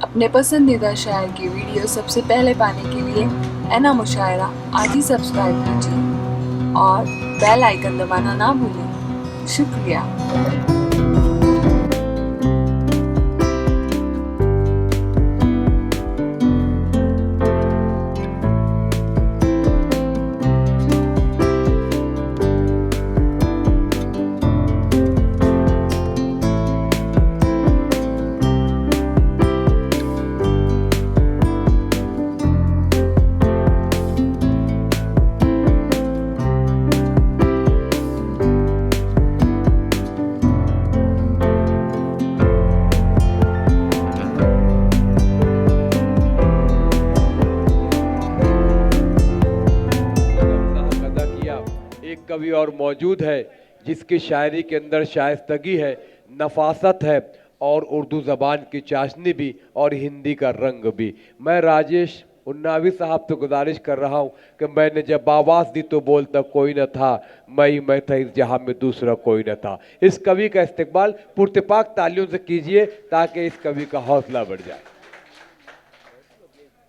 अपने पसंदीदा शायर की वीडियो सबसे पहले पाने के लिए एना मुशायरा आज ही सब्सक्राइब कीजिए और बेल आइकन दबाना ना भूलें। शुक्रिया। एक कवि और मौजूद है जिसकी शायरी के अंदर शाइस्तगी है, नफासत है और उर्दू ज़बान की चाशनी भी और हिंदी का रंग भी। मैं राजेश उन्नावी साहब से गुजारिश कर रहा हूं कि मैंने जब आवाज़ दी तो बोलता कोई न था, मैं था इस जहां में दूसरा कोई न था। इस कवि का इस्तेमाल पुरतपाक तालियों से कीजिए ताकि इस कवि का हौसला बढ़ जाए।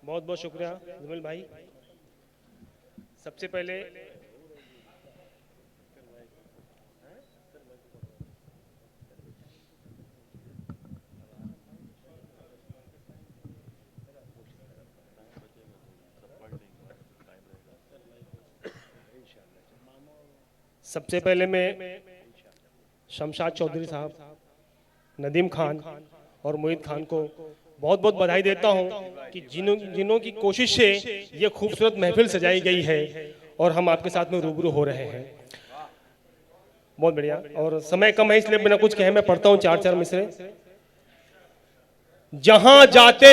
बहुत बहुत शुक्रिया जमील भाई। सबसे पहले मैं शमशाद चौधरी साहब, नदीम खान और मोहित खान को बहुत बहुत बधाई देता हूं कि जिन्हों की कोशिश से ये खूबसूरत महफिल सजाई गई है और हम आपके साथ में रूबरू हो रहे हैं। बहुत बढ़िया। और समय कम है इसलिए बिना कुछ कहे मैं पढ़ता हूं चार चार मिसरे। जहां जाते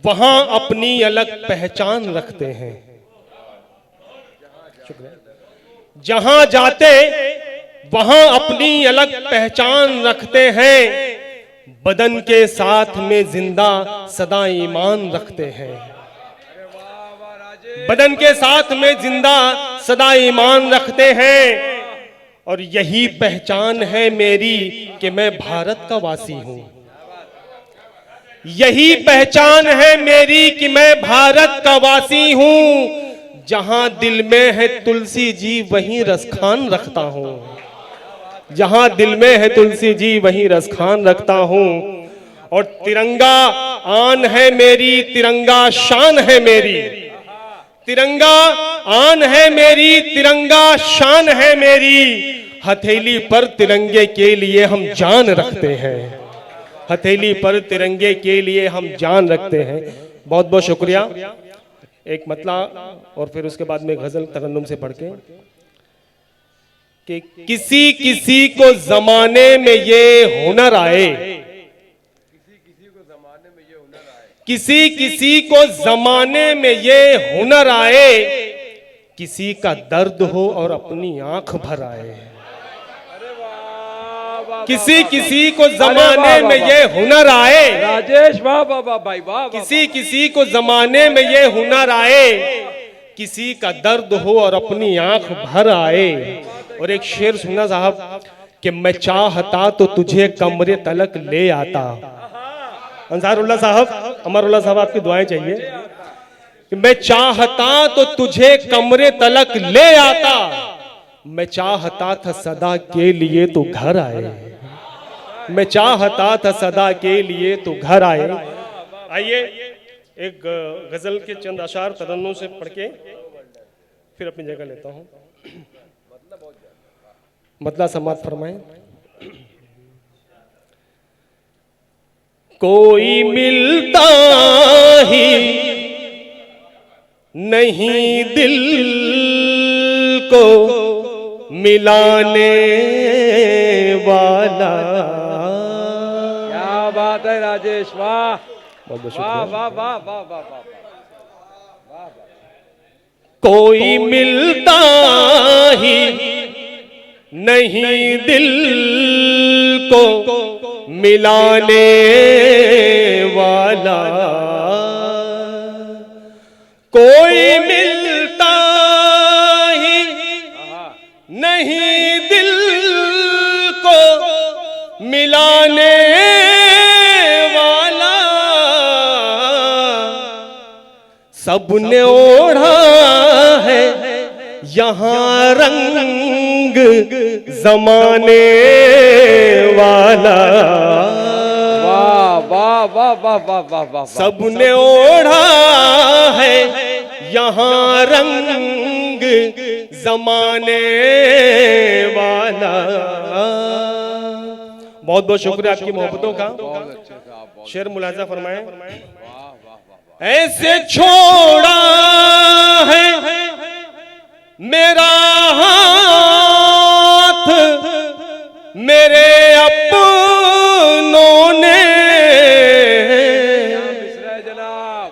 वहां अपनी अलग पहचान रखते हैं। शुक्रिया। जहां जाते वहां अपनी अलग पहचान रखते हैं, बदन के साथ में जिंदा सदा ईमान रखते हैं। बदन के साथ में जिंदा सदा ईमान रखते हैं और यही पहचान है मेरी कि मैं भारत का वासी हूं। यही पहचान है मेरी कि मैं भारत का वासी हूं। जहां दिल में है तुलसी जी वहीं रसखान रखता हूं। जहां दिल में है तुलसी जी वहीं रसखान रखता हूं। और तिरंगा आन है मेरी, तिरंगा शान है मेरी। तिरंगा आन है मेरी, तिरंगा शान है मेरी। हथेली पर तिरंगे के लिए हम जान रखते हैं। हथेली पर तिरंगे के लिए हम जान रखते हैं। बहुत बहुत शुक्रिया। एक मतला और फिर उसके बाद में गजल तरन्नुम से पढ़ के कि किसी किसी को जमाने में ये हुनर आए, किसी किसी को जमाने में ये हुनर आए, किसी का दर्द हो और अपनी आंख भर आए। किसी किसी को जमाने में ये हुनर आए, राजेश वाह वाह वाह भाई वाह। किसी किसी को जमाने में ये हुनर आए, किसी का दर्द हो और अपनी आंख भर आए। और एक शेर सुनना साहब कि मैं चाहता तो तुझे कमरे तलक ले आता। अंसारुल्लाह साहब, अमरुल्लाह साहब आपकी दुआएं चाहिए कि मैं चाहता तो तुझे कमरे तलक ले आता। मैं चाहता था सदा के लिए तो घर आए। मैं चाहता था सदा के लिए तो घर आए। आइए एक गजल के चंद अशार तरन्नुम से पढ़ के फिर अपनी जगह लेता हूं। मतला समात फरमाएं। कोई मिलता ही नहीं दिल को मिलाने वाला। क्या बात है राजेश वाह। बहुत बहुत वाह शुक्रिया। वाह वाह वाह वाह वाह। कोई मिलता ही नहीं दिल को मिलाने वाला। कोई मिलता ही नहीं दिल को मिलाने वाला। सबने ओढ़ा है यहाँ रंग जमाने वाला। वाह वाह वाह वाह वाह वाह वाह। सबने ओढ़ा है यहाँ रंग जमाने वाला। बहुत बहुत शुक्रिया आपकी मोहब्बतों का। शेर मुलाजा फरमाएं। ऐसे छोड़ा है मेरा हाथ मेरे अपनों ने। जनाब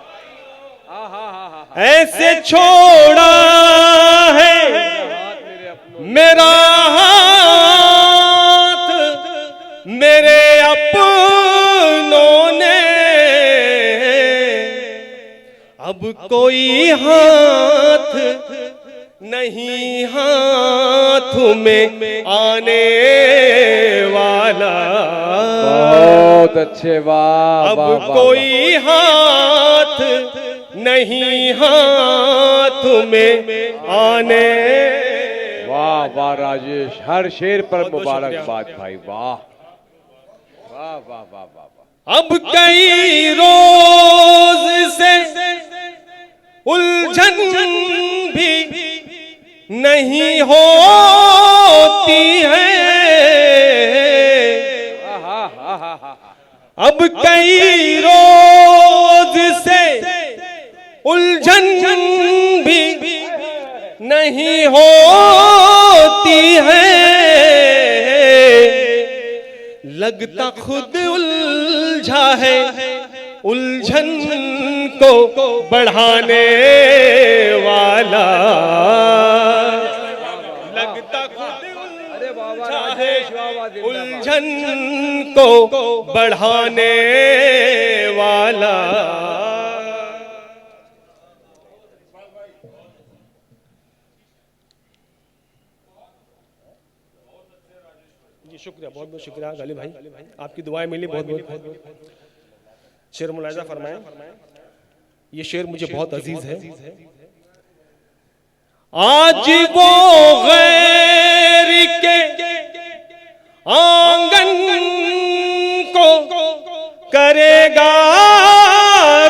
ऐसे छोड़ा है मेरा हाथ मेरे अपनों ने। अब कोई हाथ नहीं हाथ में आने वाला। बहुत अच्छे। वाह अब वाह वाह। कोई हाथ नहीं हाथ में आने। वाह वाह राजेश, हर शेर पर मुबारकबाद भाई। वाह वाह वाह वाह वाह वाह। अब कई रोज से उलझन भी नहीं होती है। अब कई रोज से उलझन भी नहीं होती है। लगता खुद उलझा है उलझन को बढ़ाने वाला। लगता खुद उलझा है उलझन को बढ़ाने वाला। जी शुक्रिया, बहुत बहुत शुक्रिया गालिब भाई, आपकी दुआएं मिली बहुत बहुत। शेर मुलाजा फरमाएं। ये शेर मुझे बहुत अजीज है। आज वो गैर के आंगन को करेगा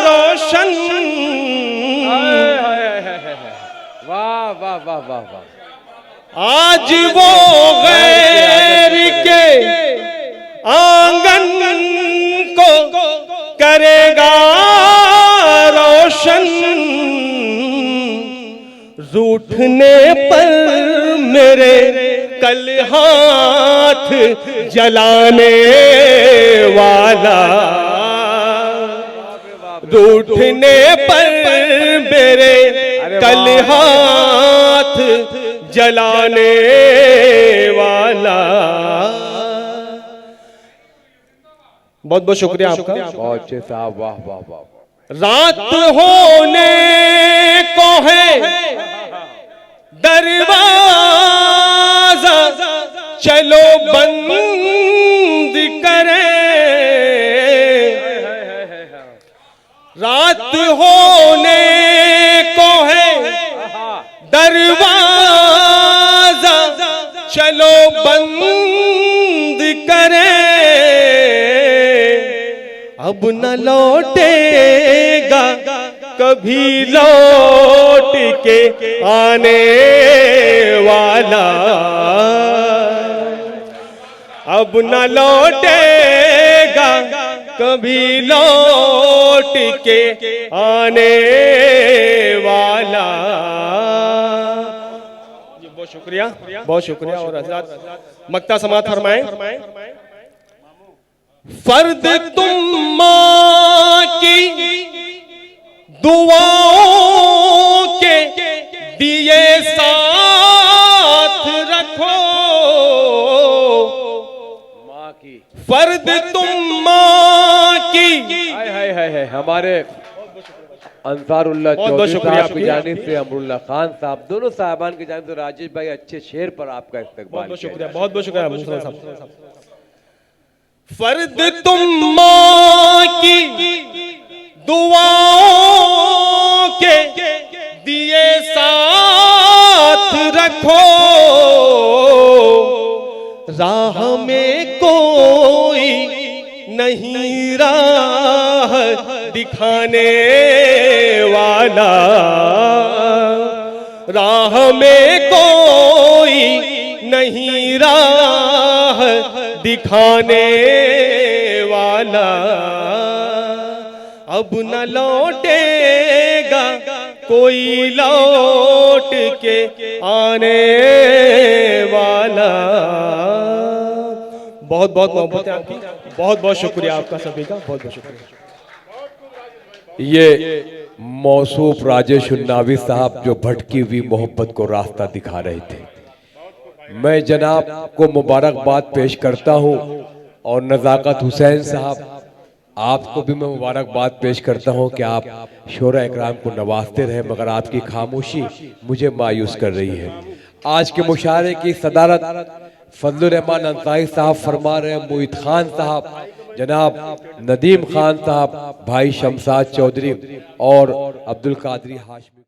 रोशन। वाह वाह वाह वाह वाह। आज वो गैर के आंगन को करेगा रोशन। रूठने पर मेरे कल हाथ जलाने वाला। रूठने पर मेरे कल हाथ जलाने वाला। बहुत बहुत शुक्रिया आपका। बहुत अच्छे साहब। वाह वाह वाह। रात होने को है दरवाजा चलो बंद करें। रात होने को है दरवाजा चलो बंद करें। अब न लौटेगा कभी लौट के आने वाला। अब न लौटेगा कभी लौट के आने वाला। बहुत शुक्रिया, बहुत शुक्रिया। और हज़रात मक्ता समात फरमाएं। फर्द तुम माँ की दुआओं के दिए साथ रखो। माँ की फर्द तुम माँ की। है हमारे अंसारुल्लाह चौधरी साहब की जानिब से अमरुल्लाह खान साहब, दोनों साहबान की जानिब से राजेश भाई अच्छे शेर पर आपका इस्तकबाल। बहुत शुक्रिया, बहुत बहुत शुक्रिया साहब। फर्द तुम माँ की दुआओं के देखो राह में कोई नहीं राह दिखाने वाला, राह में कोई नहीं राह दिखाने वाला, अब न लौटेगा कोई लौट के आने वाला। बहुत बहुत मोहब्बत है आपकी, बहुत बहुत शुक्रिया आपका सभी का, बहुत बहुत शुक्रिया। ये मौसूफ राजेश उन्नावी साहब जो भटकी हुई मोहब्बत को रास्ता दिखा रहे थे। मैं जनाब को मुबारकबाद पेश करता हूं और नज़ाकत हुसैन साहब आपको भी मैं मुबारकबाद पेश करता हूं कि आप शोरा इकराम को नवाजते रहे, मगर आपकी खामोशी मुझे मायूस कर रही है। आज के मुशायरे की सदारत फजलुर रहमान अंसारी साहब फरमा रहे हैं, मोहित खान साहब, जनाब नदीम खान साहब, भाई शमशाद चौधरी और अब्दुल कादरी हाशमी।